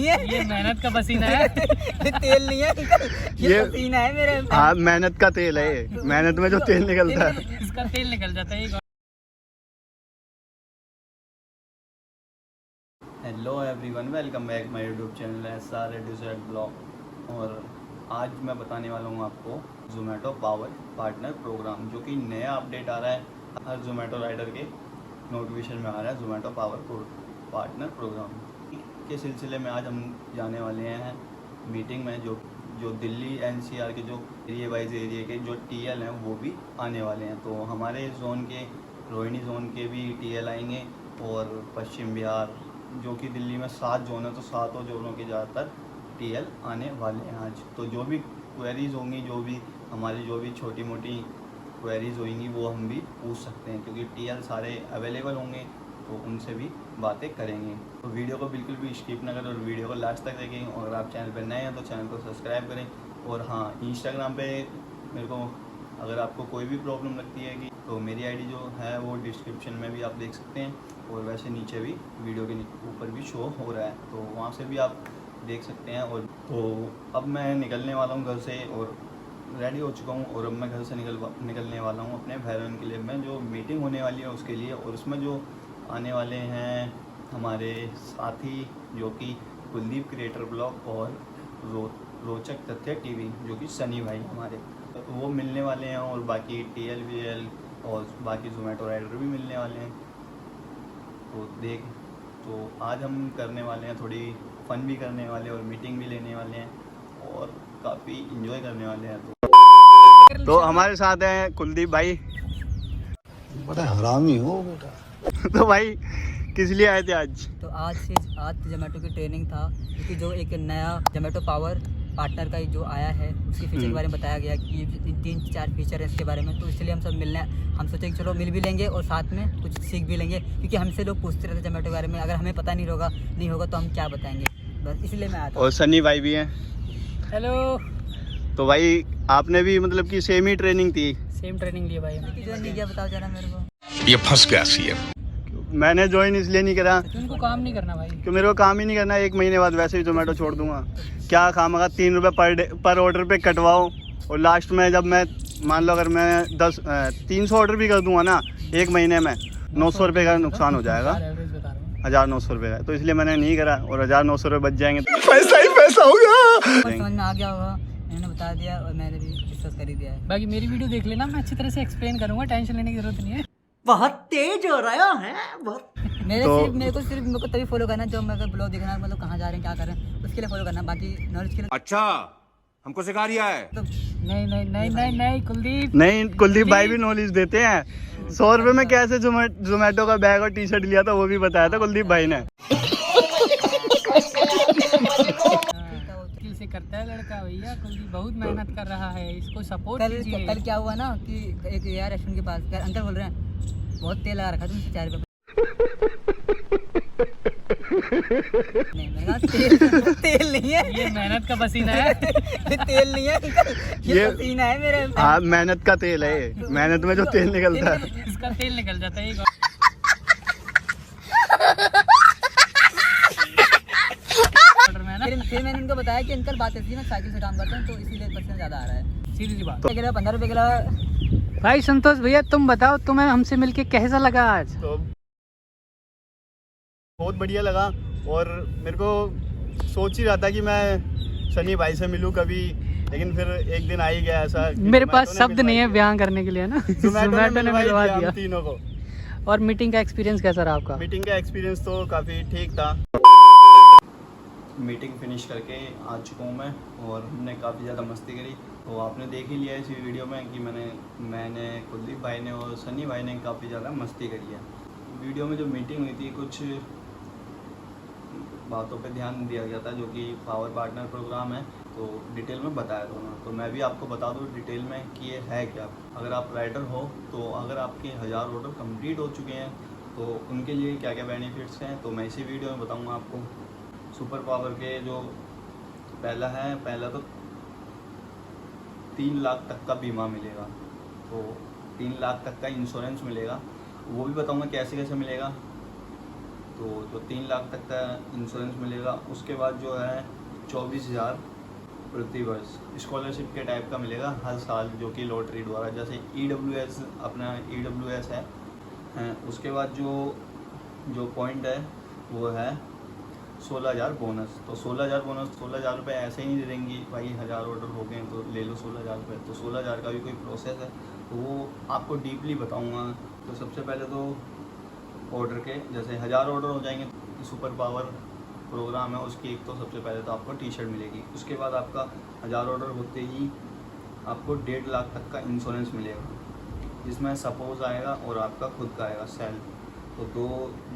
ये मेहनत का पसीना है। तेल नहीं है, ये पसीना है मेरे। हाँ, मेहनत का तेल है ये। मेहनत में जो तेल निकलता है इसका तेल निकल जाता है। Hello everyone, welcome back my YouTube channel SR dessert blog. और आज मैं बताने वाला हूँ आपको ज़ोमैटो पावर पार्टनर प्रोग्राम, जो कि नया अपडेट आ रहा है। हर ज़ोमैटो राइडर के नोटिफिकेशन में आ रहा है ज़ोमैटो पावर पार्टनर प्रोग्राम के सिलसिले में आज हम जाने वाले हैं मीटिंग में। जो दिल्ली NCR के जो एरिया वाइज एरिया के जो TL हैं वो भी आने वाले हैं। तो हमारे जोन के रोहिणी जोन के भी TL आएंगे और पश्चिम बिहार, जो कि दिल्ली में 7 जोन है, तो 7 जोनों के ज़्यादातर TL आने वाले हैं आज। तो जो भी क्वेरीज़ होंगी, जो भी छोटी मोटी क्वेरीज़ होंगी वो हम भी पूछ सकते हैं, क्योंकि TL सारे अवेलेबल होंगे, तो उनसे भी बातें करेंगे। तो वीडियो को बिल्कुल भी स्किप ना करें और वीडियो को लास्ट तक देखें। और अगर आप चैनल पर नए हैं तो चैनल को सब्सक्राइब करें। और हाँ, इंस्टाग्राम पे मेरे को अगर आपको कोई भी प्रॉब्लम लगती है कि तो मेरी ID जो है वो डिस्क्रिप्शन में भी आप देख सकते हैं, और वैसे नीचे भी वीडियो के ऊपर भी शो हो रहा है, तो वहाँ से भी आप देख सकते हैं। और तो अब मैं निकलने वाला हूँ घर से, और रेडी हो चुका हूँ, और अब मैं घर से निकलने वाला हूँ अपने भैरवन के लिए, मैं जो मीटिंग होने वाली है उसके लिए। और उसमें जो आने वाले हैं हमारे साथी, जो कि कुलदीप क्रिएटर ब्लॉग और रोचक तथ्य TV, जो कि सनी भाई हमारे, तो वो मिलने वाले हैं। और बाकी TL और बाकी ज़ोमैटो राइडर भी मिलने वाले हैं। तो आज हम करने वाले हैं, थोड़ी फन भी करने वाले हैं और मीटिंग भी लेने वाले हैं और काफ़ी इंजॉय करने वाले हैं। तो हमारे साथ हैं कुलदीप भाई। बड़ा हरामी हो बेटा। तो भाई किस लिए आए थे आज? तो आज जोमेटो की ट्रेनिंग था, क्योंकि जो एक नया जोमेटो पावर पार्टनर का जो आया है उसके फीचर के बारे में बताया गया कि 3-4 फीचर है इसके बारे में। तो इसलिए हम सब हम सोचे कि चलो मिल भी लेंगे और साथ में कुछ सीख भी लेंगे, क्योंकि हमसे लोग पूछते रहते जोमेटो के बारे में, अगर हमें पता नहीं होगा तो हम क्या बताएंगे, बस इसलिए मैं आया था। और सनी भाई भी हैं। हेलो। तो भाई आपने भी मतलब कि सेम ही ट्रेनिंग थी? सेम ट्रेनिंग ली भाई। जो नहीं किया बताओ जरा मेरे को। ये फंस गया CM। मैंने ज्वाइन इसलिए नहीं करा तुमको काम नहीं करना भाई, कि मेरे को काम ही नहीं करना। 1 महीने बाद वैसे ही जोमेटो छोड़ दूंगा। क्या काम होगा? 3 रुपये पर ऑर्डर पे कटवाओ, और लास्ट में जब मैं मान लो अगर मैं 300 ऑर्डर भी कर दूंगा ना 1 महीने में, 900 रुपये का नुकसान हो जाएगा। एवरेज बता रहा हूँ। 1900 रुपये का, तो इसलिए मैंने नहीं करा। और 1900 रुपये बच जाएंगे तो पैसा ही पैसा होगा। समझ में आ गया होगा, मैंने बता दिया और मैंने भी डिस्कस कर ही दिया है। बाकी मेरी वीडियो देख लेना, मैं अच्छी तरह से एक्सप्लेन करूंगा, टेंशन लेने की जरूरत नहीं है। बहुत तेज हो रहा है बहुत। मेरे को तभी फॉलो करना जब मैं ब्लॉग देखना, मतलब कहाँ जा रहे हैं क्या कर रहे हैं उसके लिए फॉलो करना, बाकी नॉलेज के लिए। अच्छा, हमको सिखा रिया है। तो नहीं कुलदीप। नहीं, कुलदीप भाई भी नॉलेज देते हैं। 100 रुपये में कैसे जोमेटो का बैग और T-शर्ट लिया था वो भी बताया था कुलदीप भाई ने। से करता है लड़का भैया, कुलदीप बहुत मेहनत कर रहा है, इसको सपोर्ट कीजिए। कल क्या हुआ ना कि एक यार रेस्टोरेंट के पास यार अंकल बोल रहे हैं बहुत तेल लगा रखा तुमसे 4 रुपये। नहीं मैंने कहा तेल नहीं है, ये मेहनत का पसीना है। तेल नहीं है अंकल, ये पसीना है मेरे। हाँ, मेहनत का तेल है ये। मेहनत में जो तेल निकलता है इसका तेल निकल जाता है। फिर मैंने उनको बताया कि अंकल बात ऐसी है, मैं साइकिल से काम करता हूँ तो इसीलिए पर्सन ज़्यादा आ रहा है। सीधी सी बात। 15 रुपये किलो। भाई संतोष भैया तुम बताओ, तुम्हें हमसे मिलके कैसा लगा आज? तो बहुत बढ़िया लगा, और मेरे को सोच ही रहा था कि मैं सनी भाई से मिलूं कभी, लेकिन फिर एक दिन आ ही गया ऐसा। मेरे पास शब्द नहीं है बयान करने के लिए ना। जोमेटो ने मिलवा दिया तीनों को। और मीटिंग का एक्सपीरियंस कैसा रहा आपका? मीटिंग का एक्सपीरियंस तो काफ़ी ठीक था। मीटिंग फिनिश करके आ चुका हूँ मैं, और हमने काफ़ी ज़्यादा मस्ती करी। तो आपने देख ही लिया इस वीडियो में कि मैंने कुलदीप भाई ने और सनी भाई ने काफ़ी ज़्यादा मस्ती करी है। वीडियो में जो मीटिंग हुई थी कुछ बातों पे ध्यान दिया गया था, जो कि पावर पार्टनर प्रोग्राम है, तो डिटेल में बताया था उन्होंने। तो मैं भी आपको बता दूँ डिटेल में कि ये है क्या। अगर आप राइडर हो तो अगर आपके 1000 ऑर्डर कंप्लीट हो चुके हैं तो उनके लिए क्या क्या बेनिफिट्स हैं, तो मैं इसी वीडियो में बताऊँगा आपको। सुपर पावर के जो पहला तो 3 लाख तक का बीमा मिलेगा, तो 3 लाख तक का इंश्योरेंस मिलेगा, वो भी बताऊंगा कैसे कैसे मिलेगा। तो जो 3 लाख तक का इंश्योरेंस मिलेगा। उसके बाद जो है 24,000 प्रति वर्ष स्कॉलरशिप के टाइप का मिलेगा हर साल, जो कि लॉटरी द्वारा, जैसे EWS अपना EWS है। उसके बाद जो पॉइंट है वो है 16,000 बोनस। तो 16,000 बोनस, 16,000 रुपये ऐसे ही नहीं दे देंगी भाई, 1000 ऑर्डर हो गए तो ले लो 16,000 रुपये। तो 16,000 का भी कोई प्रोसेस है, तो वो आपको डीपली बताऊंगा। तो सबसे पहले तो ऑर्डर के जैसे 1000 ऑर्डर हो जाएंगे, सुपर पावर प्रोग्राम है उसकी एक, तो सबसे पहले तो आपको टी शर्ट मिलेगी। उसके बाद आपका 1000 ऑर्डर होते ही आपको 1.5 लाख तक का इंश्योरेंस मिलेगा, जिसमें सपोज आएगा और आपका खुद का आएगा सेल्फ। तो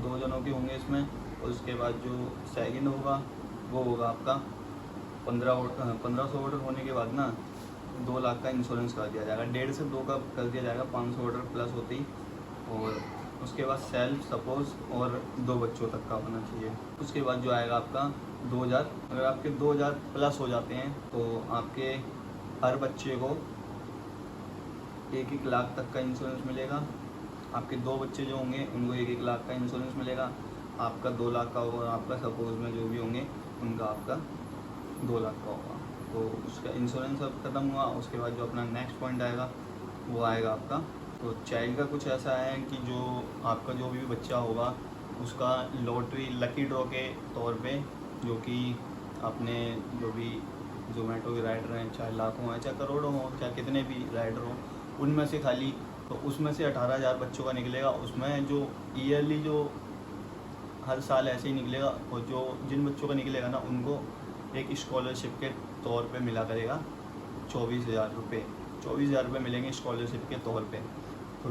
दो जनों के होंगे इसमें। और उसके बाद जो सेकंड होगा वो होगा आपका 1500 ऑर्डर होने के बाद ना 2 लाख का इंश्योरेंस कर दिया जाएगा। 1.5 से 2 का कर दिया जाएगा, 500 ऑर्डर प्लस होती। और उसके बाद सेल्फ सपोज और 2 बच्चों तक का होना चाहिए। उसके बाद जो आएगा आपका 2000, अगर आपके 2000 प्लस हो जाते हैं तो आपके हर बच्चे को 1-1 लाख तक का इंश्योरेंस मिलेगा। आपके 2 बच्चे जो होंगे उनको 1-1 लाख का इंश्योरेंस मिलेगा। आपका 2 लाख का होगा और आपका सपोज में जो भी होंगे उनका आपका 2 लाख का होगा। तो उसका इंश्योरेंस अब ख़त्म हुआ। उसके बाद जो अपना नेक्स्ट पॉइंट आएगा वो आएगा आपका, तो चाइल्ड का कुछ ऐसा है कि जो आपका जो भी बच्चा होगा उसका लॉटरी लकी ड्रॉ के तौर पे, जो कि आपने जो भी जोमेटो के राइडर हैं, चाहे लाखों हैं, चाहे करोड़ों हों, चाहे कितने भी राइडर हों, उनमें से खाली तो उसमें से 18,000 बच्चों का निकलेगा। उसमें जो ईयरली जो हर साल ऐसे ही निकलेगा, और जो जिन बच्चों का निकलेगा ना उनको एक स्कॉलरशिप के तौर पे मिला करेगा 24,000 रुपये। 24,000 रुपये मिलेंगे स्कॉलरशिप के तौर पे। तो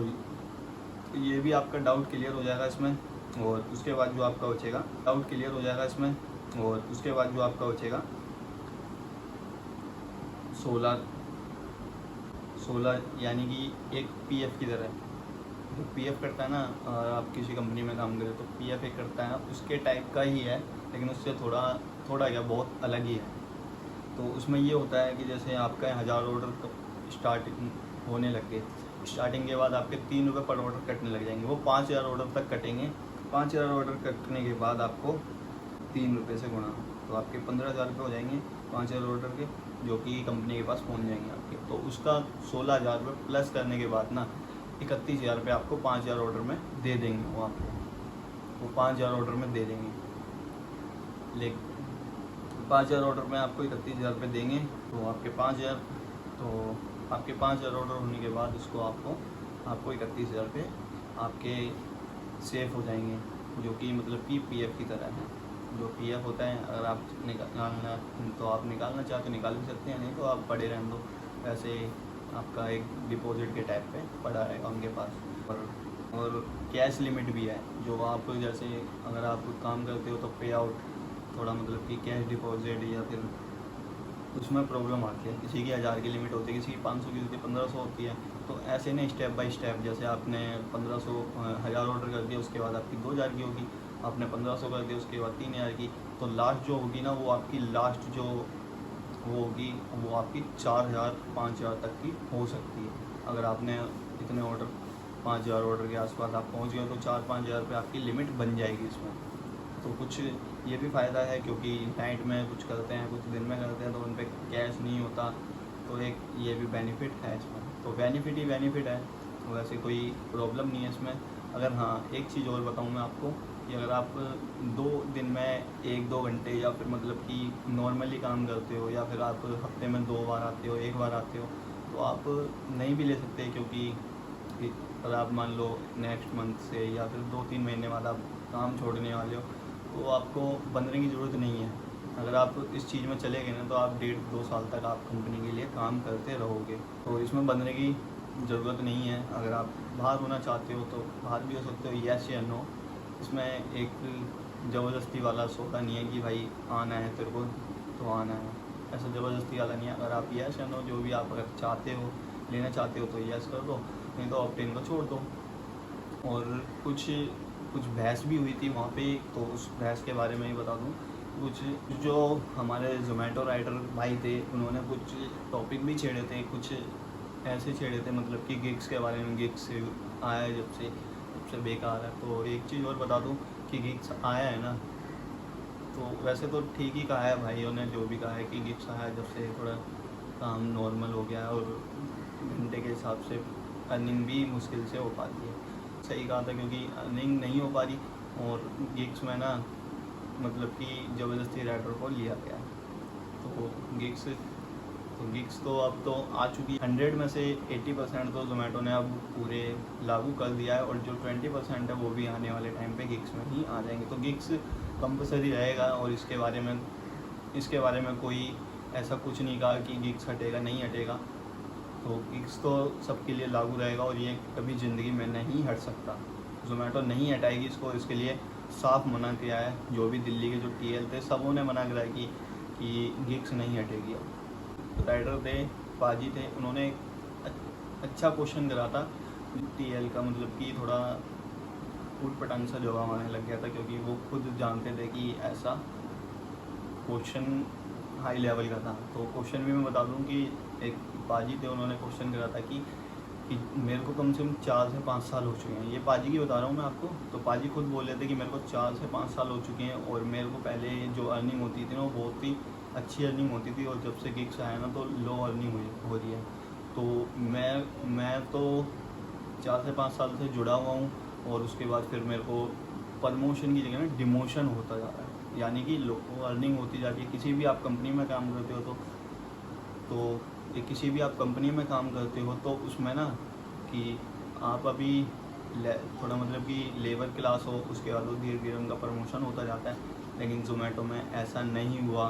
ये भी आपका डाउट क्लियर हो जाएगा इसमें। और उसके बाद जो आपका बचेगा डाउट क्लियर हो जाएगा इसमें। और उसके बाद जो आपका बचेगा 16 यानी कि एक PF की तरह जो PF करता है ना, आप किसी कंपनी में काम करें तो PF एक करता है, उसके टाइप का ही है, लेकिन उससे थोड़ा क्या बहुत अलग ही है। तो उसमें ये होता है कि जैसे आपका 1000 ऑर्डर स्टार्ट होने लग गए, स्टार्टिंग के बाद आपके 3 रुपये पर ऑर्डर कटने लग जाएंगे, वो 5000 ऑर्डर तक कटेंगे। 5000 ऑर्डर कटने के बाद आपको 3 रुपये से गुणा, तो आपके 15,000 रुपये हो जाएंगे 5000 ऑर्डर के, जो कि कंपनी के पास पहुंच जाएंगे आपके। तो उसका 16,000 रुपये प्लस करने के बाद ना 31,000 रुपये आपको 5000 ऑर्डर में दे देंगे। वो आपको वो 5000 ऑर्डर में दे देंगे, लेकिन 5000 ऑर्डर में आपको 31,000 रुपये देंगे। तो आपके 5000 ऑर्डर होने के बाद उसको आपको 31,000 रुपये आपके सेफ हो जाएंगे, जो कि मतलब कि PF की तरह है। जो PF होता है, अगर आप निकालना तो आप निकालना चाहते तो निकाल भी सकते हैं, नहीं तो आप पड़े रहने दो, वैसे आपका एक डिपॉजिट के टाइप पे पड़ा रहेगा उनके पास। और कैश लिमिट भी है, जो आप जैसे अगर आप काम करते हो तो पे आउट थोड़ा मतलब कि कैश डिपॉजिट या फिर उसमें प्रॉब्लम आती है। किसी की 1000 की लिमिट होती है, किसी की 500 की होती है, 1500 होती है। तो ऐसे नहीं, स्टेप बाय स्टेप, जैसे आपने 1000 ऑर्डर कर दिया, उसके बाद आपकी 2000 की होगी, आपने 1500 कर दिया, उसके बाद 3000 की, तो लास्ट जो होगी ना वो आपकी लास्ट जो वो होगी वो आपकी 4000 5000 तक की हो सकती है। अगर आपने इतने ऑर्डर 5000 ऑर्डर के आसपास आप पहुंच गए तो 4-5 हज़ार रुपये आपकी लिमिट बन जाएगी इसमें। तो कुछ ये भी फ़ायदा है, क्योंकि नाइट में कुछ करते हैं, कुछ दिन में करते हैं, तो उन पर कैश नहीं होता, तो एक ये भी बेनिफिट है इसमें। तो बेनिफिट ही बेनिफिट है, तो वैसे कोई प्रॉब्लम नहीं है इसमें। अगर हाँ एक चीज़ और बताऊँ मैं आपको कि अगर आप 2 दिन में 1-2 घंटे या फिर मतलब कि नॉर्मली काम करते हो, या फिर आप हफ्ते में 2 बार आते हो, 1 बार आते हो, तो आप नहीं भी ले सकते, क्योंकि अगर आप मान लो नेक्स्ट मंथ से या फिर 2-3 महीने बाद आप काम छोड़ने वाले हो, तो आपको बंधने की ज़रूरत नहीं है। अगर आप इस चीज़ में चले गए ना तो आप 1.5-2 साल तक आप कंपनी के लिए काम करते रहोगे, तो इसमें बंधने की ज़रूरत नहीं है। अगर आप बाहर होना चाहते हो तो बाहर भी हो सकते हो, येस या नो। इसमें एक ज़बरदस्ती वाला सौदा नहीं है कि भाई आना है तेरे को तो आना है, ऐसा ज़बरदस्ती वाला नहीं है। अगर आप येस या नो जो भी आप अगर चाहते हो, लेना चाहते हो तो येस कर दो, नहीं तो ऑप्ट-इन को छोड़ दो। और कुछ बहस भी हुई थी वहाँ पे, तो उस बहस के बारे में ही बता दूँ। कुछ जो हमारे जोमेटो राइडर भाई थे, उन्होंने कुछ टॉपिक भी छेड़े थे, कुछ ऐसे छेड़े थे मतलब कि गिग्स के बारे में। गिग्स आया जब से बेकार है। तो एक चीज़ और बता दूं कि गिग्स आया है ना, तो वैसे तो ठीक ही कहा है भाइयों ने, जो भी कहा है कि गिग्स आया जब से थोड़ा काम नॉर्मल हो गया है और घंटे के हिसाब से अर्निंग भी मुश्किल से हो पाती है। सही कहा था, क्योंकि अर्निंग नहीं हो पा रही और गिग्स में ना मतलब कि ज़बरदस्ती राइडर को लिया गया है। तो गिग्स तो अब तो आ चुकी है। 100 में से 80% तो जोमेटो ने अब पूरे लागू कर दिया है और जो 20% है वो भी आने वाले टाइम पे गिग्स में ही आ जाएंगे। तो गिग्स कंपलसरी रहेगा और इसके बारे में कोई ऐसा कुछ नहीं कहा कि गिग्स हटेगा नहीं हटेगा। तो गिग्स तो सबके लिए लागू रहेगा और ये कभी ज़िंदगी में नहीं हट सकता। जोमेटो नहीं हटाएगी इसको, इसके लिए साफ मना किया है। जो भी दिल्ली के जो TL थे सबों ने मना करा कि गिग्स नहीं हटेगी। अब राइडर थे, पाजी थे, उन्होंने अच्छा क्वेश्चन करा था TL का, मतलब कि थोड़ा उठ पटांग सा जवाब आने लग गया था, क्योंकि वो खुद जानते थे कि ऐसा क्वेश्चन हाई लेवल का था। तो क्वेश्चन भी मैं बता दूं कि एक पाजी थे, उन्होंने क्वेश्चन करा था कि मेरे को कम से कम 4 से 5 साल हो चुके हैं। ये पाजी की बता रहा हूँ मैं आपको। तो पाजी खुद बोले थे कि मेरे को 4 से 5 साल हो चुके हैं और मेरे को पहले जो अर्निंग होती थी ना वो बहुत ही अच्छी अर्निंग होती थी, और जब से गिग्स आया ना तो लो अर्निंग हो रही है। तो मैं तो 4 से 5 साल से जुड़ा हुआ हूँ और उसके बाद फिर मेरे को प्रमोशन की जगह ना डिमोशन होता जा रहा है, यानी कि लो अर्निंग होती जाती है। किसी भी आप कंपनी में काम करते हो तो किसी भी आप कंपनी में काम करते हो तो उसमें ना कि आप अभी थोड़ा मतलब कि लेबर क्लास हो, उसके बाद धीरे धीरे उनका प्रमोशन होता जाता है। लेकिन जोमेटो में ऐसा नहीं हुआ।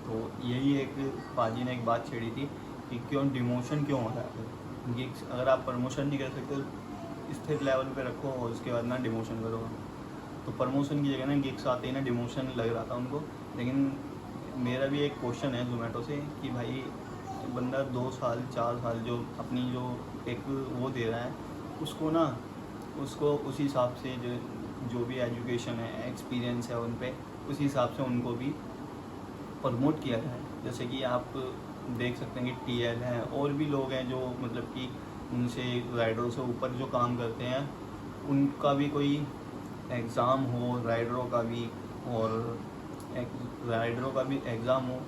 तो यही एक पाजी ने एक बात छेड़ी थी कि क्यों डिमोशन क्यों हो रहा है। गिग्स अगर आप प्रमोशन नहीं कर सकते तो स्थिर लेवल पे रखो और उसके बाद ना डिमोशन करो। तो प्रमोशन की जगह ना गिग्स आते ही ना डिमोशन लग रहा था उनको। लेकिन मेरा भी एक क्वेश्चन है जोमेटो से कि भाई बंदा 2 साल 4 साल जो अपनी जो एक वो दे रहा है उसको उसी हिसाब से जो भी एजुकेशन है, एक्सपीरियंस है उन पे, उसी हिसाब से उनको भी प्रमोट किया जाए। जैसे कि आप देख सकते हैं कि TL हैं और भी लोग हैं जो मतलब कि उनसे राइडरों से ऊपर जो काम करते हैं, उनका भी कोई एग्ज़ाम हो, राइडरों का भी एग्ज़ाम हो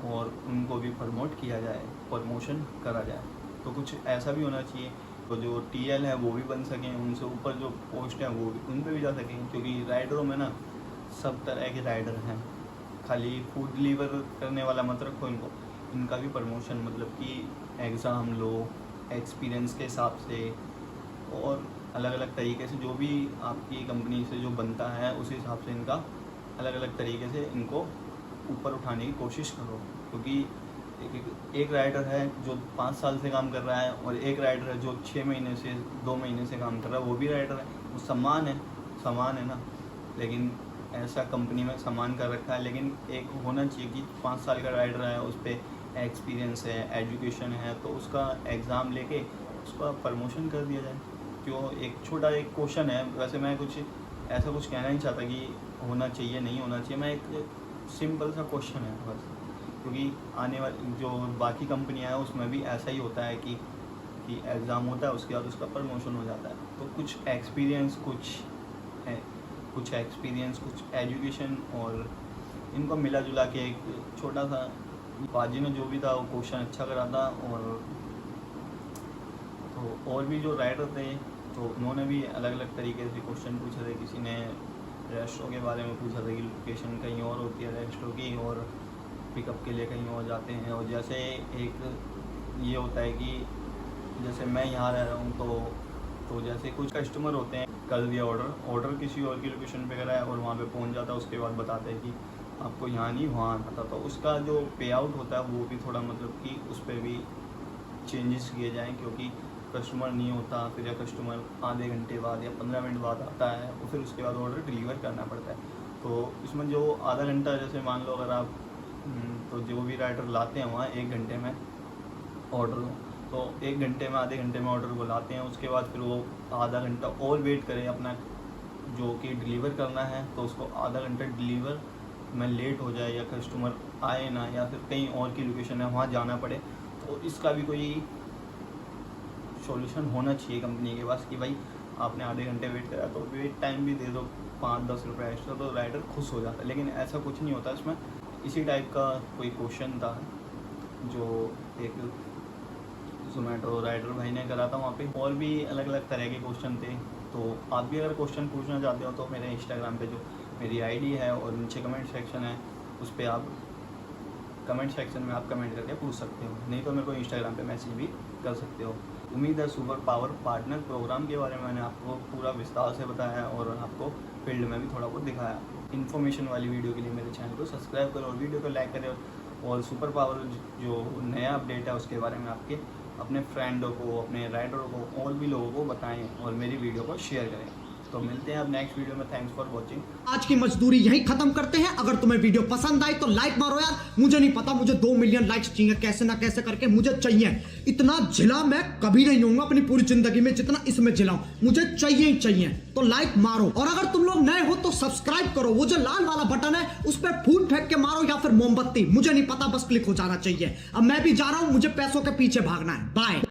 और उनको भी प्रमोट किया जाए, प्रमोशन करा जाए। तो कुछ ऐसा भी होना चाहिए तो जो TL है वो भी बन सकें, उनसे ऊपर जो पोस्ट है वो भी उन पे भी जा सकें। क्योंकि राइडरों में ना सब तरह के राइडर हैं, खाली फूड डिलीवर करने वाला मत रखो इनको, इनका भी प्रमोशन मतलब कि एग्ज़ाम लो एक्सपीरियंस के हिसाब से और अलग अलग तरीके से जो भी आपकी कंपनी से जो बनता है उस हिसाब से इनका अलग अलग तरीके से इनको ऊपर उठाने की कोशिश करो। क्योंकि एक राइडर है जो 5 साल से काम कर रहा है और एक राइडर है जो 6 महीने से 2 महीने से काम कर रहा है, वो भी राइडर है, वो समान है ना। लेकिन ऐसा कंपनी में समान कर रखा है। लेकिन एक होना चाहिए कि 5 साल का राइडर है, उस पर एक्सपीरियंस है, एजुकेशन है, तो उसका एग्ज़ाम लेके उसका प्रमोशन कर दिया जाए। क्यों एक छोटा एक क्वेश्चन है, वैसे मैं कुछ ऐसा कुछ कहना नहीं चाहता कि होना चाहिए नहीं होना चाहिए, मैं एक सिंपल सा क्वेश्चन है बस। क्योंकि आने वाली जो बाकी कंपनियाँ हैं उसमें भी ऐसा ही होता है कि एग्ज़ाम होता है, उसके बाद उसका प्रमोशन हो जाता है। तो कुछ एक्सपीरियंस कुछ एजुकेशन और इनको मिला जुला के एक छोटा सा बाजी ने जो भी था वो क्वेश्चन अच्छा करा था। और भी जो राइडर थे तो उन्होंने भी अलग अलग तरीके से क्वेश्चन पूछे थे। किसी ने रेस्टों के बारे में पूछा था कि लोकेशन कहीं और होती है रेस्टों की और पिकअप के लिए कहीं और जाते हैं। और जैसे एक ये होता है कि जैसे मैं यहाँ रह रहा हूँ तो जैसे कुछ कस्टमर होते हैं, कर दिया ऑर्डर किसी और की लोकेशन पे करा है और वहाँ पे पहुँच जाता है, उसके बाद बताते हैं कि आपको यहाँ नहीं वहाँ आना था। तो उसका जो पे आउट होता है वो भी थोड़ा मतलब कि उस पर भी चेंजेस किए जाएँ। क्योंकि कस्टमर नहीं होता, फिर या कस्टमर आधे घंटे बाद या 15 मिनट बाद आता है और फिर उसके बाद ऑर्डर डिलीवर करना पड़ता है। तो इसमें जो आधा घंटा, जैसे मान लो अगर आप तो जो भी राइडर लाते हैं वहाँ 1 घंटे में ऑर्डर, तो 1 घंटे में आधे घंटे में ऑर्डर को लाते हैं, उसके बाद फिर वो आधा घंटा और वेट करें अपना जो कि डिलीवर करना है, तो उसको आधा घंटा डिलीवर में लेट हो जाए या कस्टमर आए ना या फिर कहीं और की लोकेशन है वहाँ जाना पड़े। तो इसका भी कोई सॉल्यूशन होना चाहिए कंपनी के पास कि भाई आपने आधे घंटे वेट करा तो वेट टाइम भी दे दो 5-10 रुपये एक्स्ट्रा, तो राइडर खुश हो जाता है। लेकिन ऐसा कुछ नहीं होता इसमें। इसी टाइप का कोई क्वेश्चन था जो एक ज़ोमैटो राइडर भाई ने करा था वहाँ पे, और भी अलग अलग तरह के क्वेश्चन थे। तो आप भी अगर क्वेश्चन पूछना चाहते हो तो मेरे इंस्टाग्राम पे जो मेरी आईडी है और नीचे कमेंट सेक्शन है, उस पर आप कमेंट सेक्शन में आप कमेंट करके पूछ सकते हो, नहीं तो मेरे को इंस्टाग्राम पे मैसेज भी कर सकते हो। उम्मीद है सुपर पावर पार्टनर प्रोग्राम के बारे में मैंने आपको पूरा विस्तार से बताया और आपको फील्ड में भी थोड़ा बहुत दिखाया। इन्फॉर्मेशन वाली वीडियो के लिए मेरे चैनल को सब्सक्राइब करो और वीडियो को लाइक करें, और सुपर पावर जो नया अपडेट है उसके बारे में आपके अपने फ्रेंडों को, अपने राइडरों को, और भी लोगों को बताएं और मेरी वीडियो को शेयर करें। तो मिलते हैं अब नेक्स्ट वीडियो में। Thanks for watching. आज की मजदूरी यहीं खत्म करते हैं। अगर तुम्हें वीडियो पसंद आई तो लाइक मारो यार। मुझे नहीं पता, मुझे 2 मिलियन लाइक्स चाहिए, कैसे ना कैसे करके मुझे चाहिए। इतना झिला मैं कभी नहीं होऊंगा अपनी पूरी जिंदगी में जितना इसमें झिलाऊं, मुझे चाहिए ही चाहिए। तो लाइक मारो, और अगर तुम लोग नए हो तो सब्सक्राइब करो। वो जो लाल वाला बटन है उस पर फूल फेंक के मारो या फिर मोमबत्ती, मुझे नहीं पता, बस क्लिक हो जाना चाहिए। अब मैं भी जा रहा हूं, मुझे पैसों के पीछे भागना है। बाय।